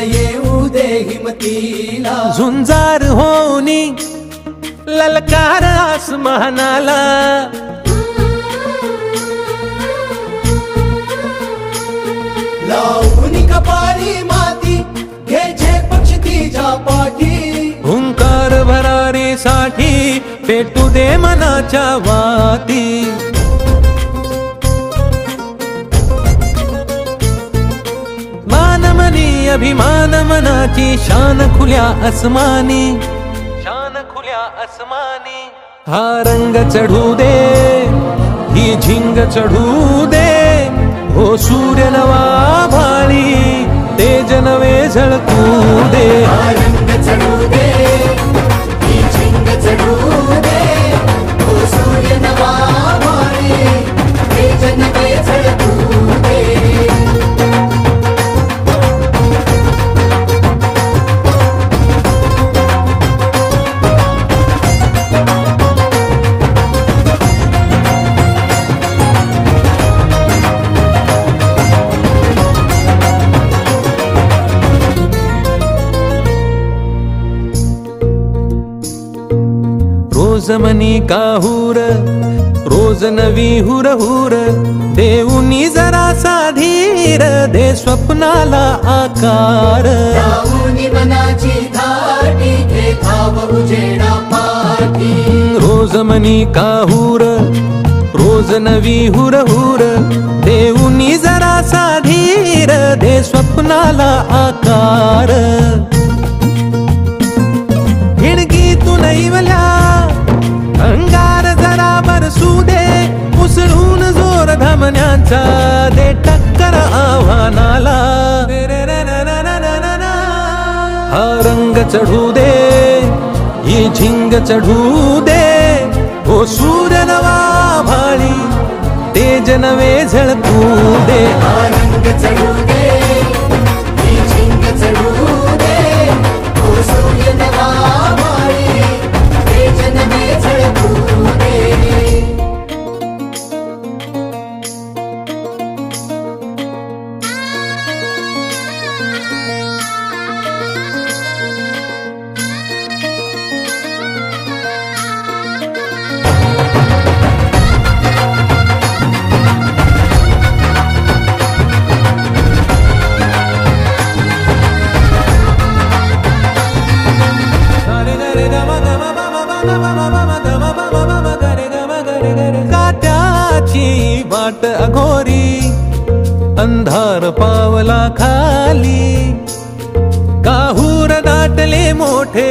येऊ दे हिमतीला, झुंजार होनी ललकार आसमानाला, लावून कपाळी माती घे झेप तिच्या पाठी, हुंकार भरारीसाठी पेटू दे मनाच्या वाती, मानमनी अभिमान मनाची शान खुल्या आसमानी, शान खुल्या आसमानी, हा रंग चढू दे ही झिंग चढू दे, हो सूर्य नवा भाळी तेज नवे झळकू दे, हा रंग चढू दे ही झिंग चढू दे, हो सूर्य नवा भाळी तेज नवे झळकू दे. रोज मनी काहूर रोज नवी हुर हुर, देऊनी जरासा धीर दे स्वप्नाला आकार, लावून मनाची धाटी घे धाव उजेडा पाठी, रोज मनी काहूर रोज नवी हुर हुर, देऊनी जरासा धीर दे स्वप्नाला आकार, हिणगी तू नैवल्या अंगार जरा बरसू दे, उसळून जोर धमन्यांचा दे टक्कर आव्हानाला, हा रंग चढू दे ही झिंग चढू दे, ओ सूर्य नवा भाळी तेज नवे झळकू दे, हा रंग चढू दे ही झिंग चढू दे, हो सूर्य नवा भाळी तेज नवे झळकू दे. काट्याची वाट अघोरी अंधार पावला खाली, काहूर दाटले मोठे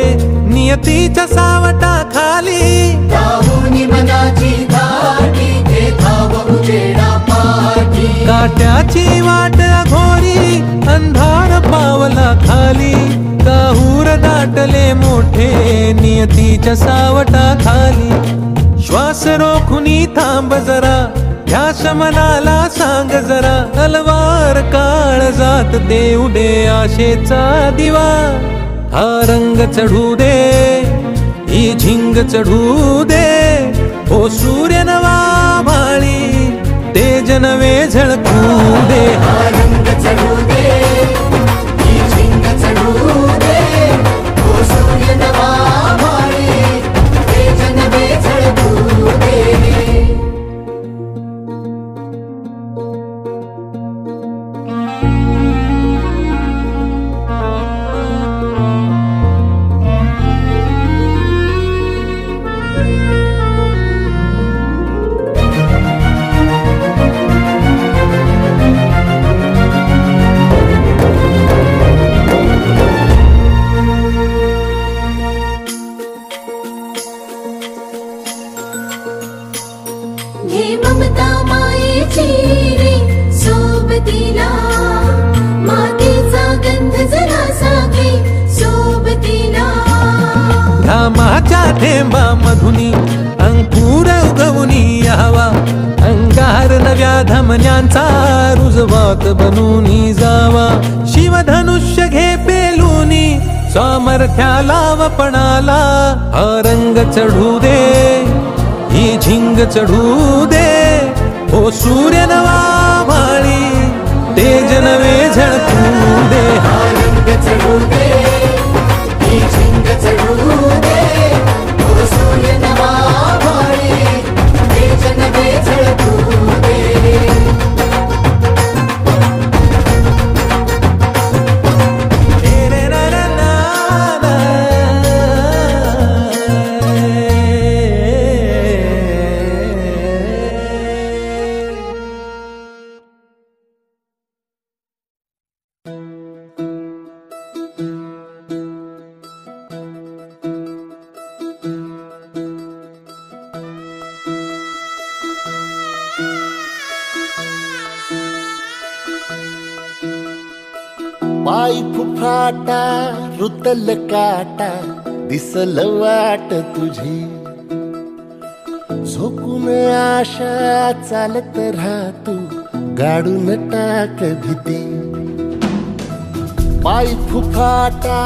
नियतीच्या सावटा खाली, लावून मनाची धाटी घे धाव उजेडा पाठी, काट्याची वाट अघोरी अंधार पावला खाली, काहूर दाटले मोठे नियतीच्या सावटा खाली, श्वास रोखुनी थांब जरा ध्यास मनाला सांग जरा, तलवार काळ जात देऊ दे आशेचा दिवा, हा रंग चढू दे ही झिंग चढू दे, ओ सूर्य नवा भाळी तेज नवे झळकू दे, हा रंग चढू दे ही झिंग चढू दे, हो सूर्य नवा भाळी तेज नवे झळकू दे. घे ममता मायेची रे सोबतीला, मातीचा गंध जरासा घे सोबतीला, घामाच्या थेंबा मधुनी अंकुर उगवूनी यावा, अंगार नव्या धमन्यांचा रुजवात बनूनी जावा, शिवधनुष्य घे पेलूनी सामर्थ्याला वपणाला, हा रंग चढू दे ही झिंग चढू दे, ओ सूर्य नवा भाळी तेज नवे झळकू दे. हा रंग चढू दे, ही झिंग चढू दे, तो सूर्य नवा भाळी, तेज नवे झळकू दे. पाय फुफाटा रुतल काटा दिसल वाट तुझी, झोकून आशा चालत राहतू गाडून टाक भीती. पाय फुफाटा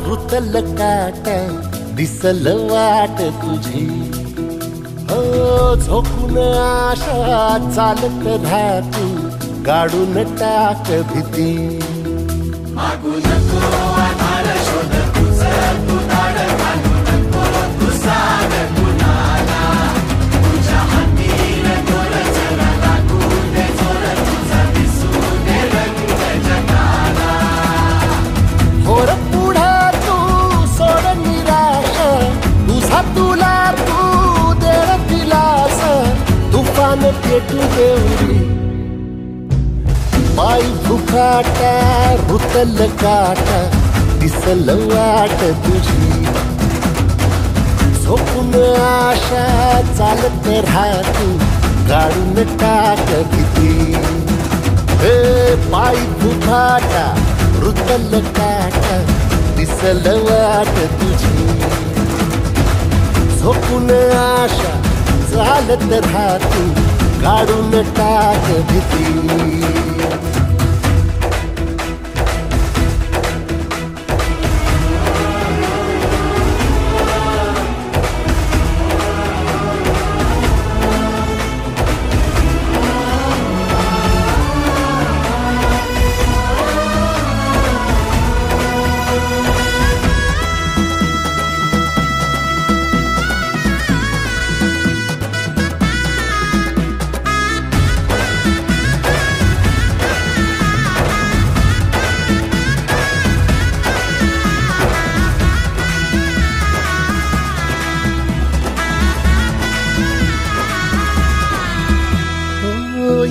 रुतल काटा दिसल वाट तुझी, हो झोकून आशा चालत राहतू गाडून टाक भीती. मागू नको आधार शोध तुझं तू धाड घालू नको तू साग कुणाला, तुझ्या हातीन दोर जरा लागू दे जोर तुझा दिसू दे रंग जगाला. होर पुढे तू सोड निराश, तुझा तुला तू दे दिलास, तुफान पेटू देवरी. पाय फुफाटा रुतल काटा दिसल वाट तुझी, झोपून आशा चालत राहतू गाडून टाक भीती. हे पाय फुफाटा रुतल काटा दिसल वाट तुझी, झोपून आशा चालत राहतू गाडून टाक भीती.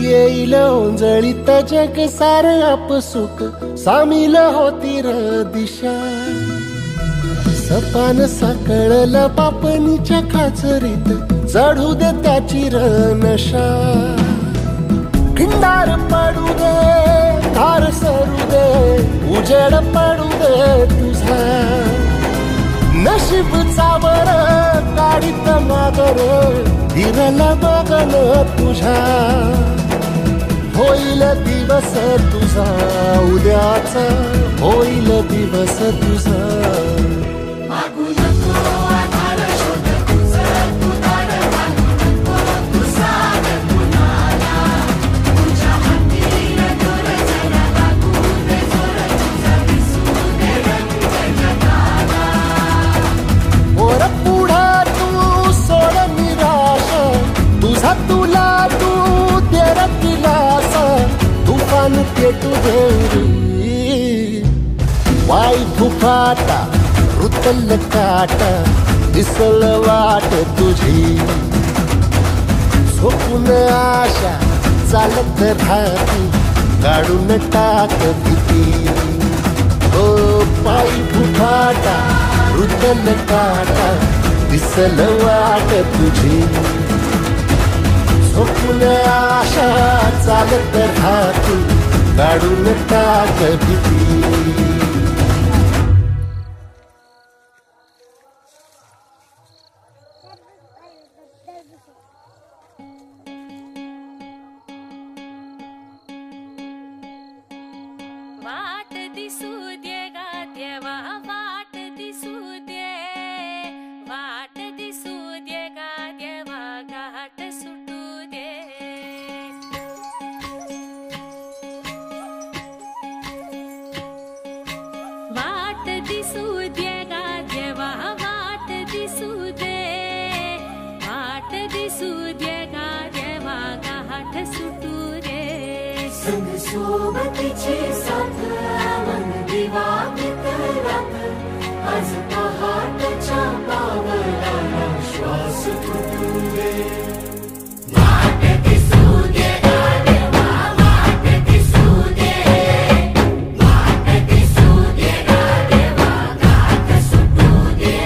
येईल ओंजळीत जग सार आपसुक, सामील होती र दिशा. सपान साकळला पापणीच्या खाचरीत, चढू दे त्याची र नशा. खिंडार पडू दे धार सरू दे, उजेड पडू दे तुझा. नशीब चावर काढीत मागर, फिरला बघन तुझ्या. होईल दिवस तुझा उद्याचा, होईल दिवस तुझा. मागू नको आधार शोध तुझं तू धाड घालू नको तू साग कुणाला, तुझ्या हातीन दोर जरा लागू दे जोर तुझा दिसू दे रंग जगाला. वर पुढे तू सोड निराश, तुझा तुला तू दे दिलास, तुफान पेटू देवरी. पाय फुफाटा रुतल काटा दिसल वाट तुझी, झोपून आशा चालत राहती गाडून टाक भीती. ओ पाय फुफाटा रुतल काटा दिसल वाट तुझी, झोपून आशा चालत राहतू गाडून टाक भीती. वाट दिसू दे गा देवा, वाट दिसू दे, वाट दिसू दे गा देवा, घाट सुटू दे. आज पहाटच्या पावलाला श्वास फुटू दे. वाट दिसू दे गा देवा, वाट दिसू दे, वाट दिसू दे गा देवा, गाठ सुटू दे.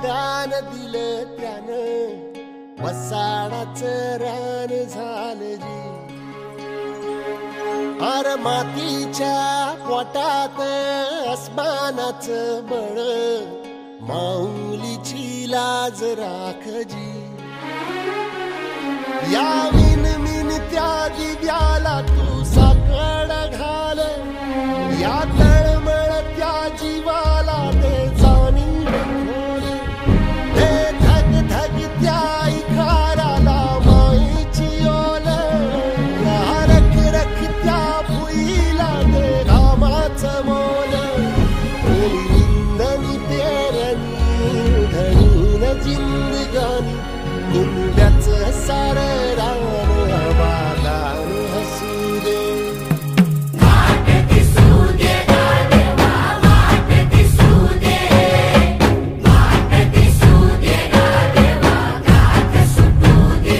दान दिलं त्यानं, वसाडाचं रान झालं जी. अर मातीच्या पोटात अस्मानाचं बळ, माऊलीची लाज राखजी. या मिन त्या दिव्याला तू साकड घाल, या तळमळ त्या जीवाला ते जाणीव खोल. ते धग धग त्या इखाराला माईची ओल, या रख रख त्या भुईला ते कामाचं मोल. निंदनी पेरणी धरून जिंदगानी, कुंड्याचं सारं रान आबादान हसू दे. वाट दिसू दे गा देवा, वाट दिसू दे, वाट दिसू दे गा देवा, गाठ सुटू दे.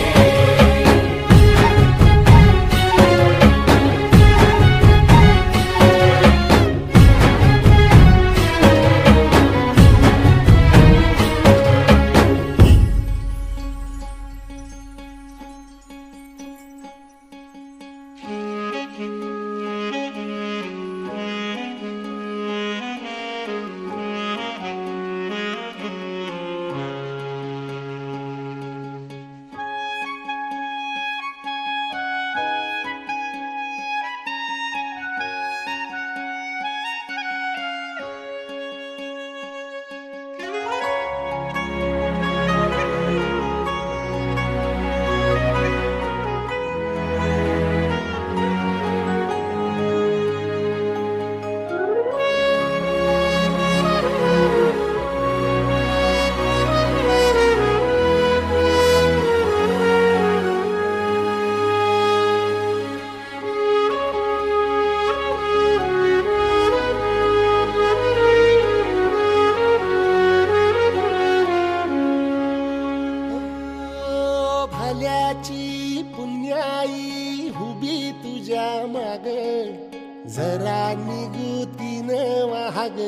भल्याची पुण्याई हुबी तुझ्या माग, जरा निगुतीन वाहग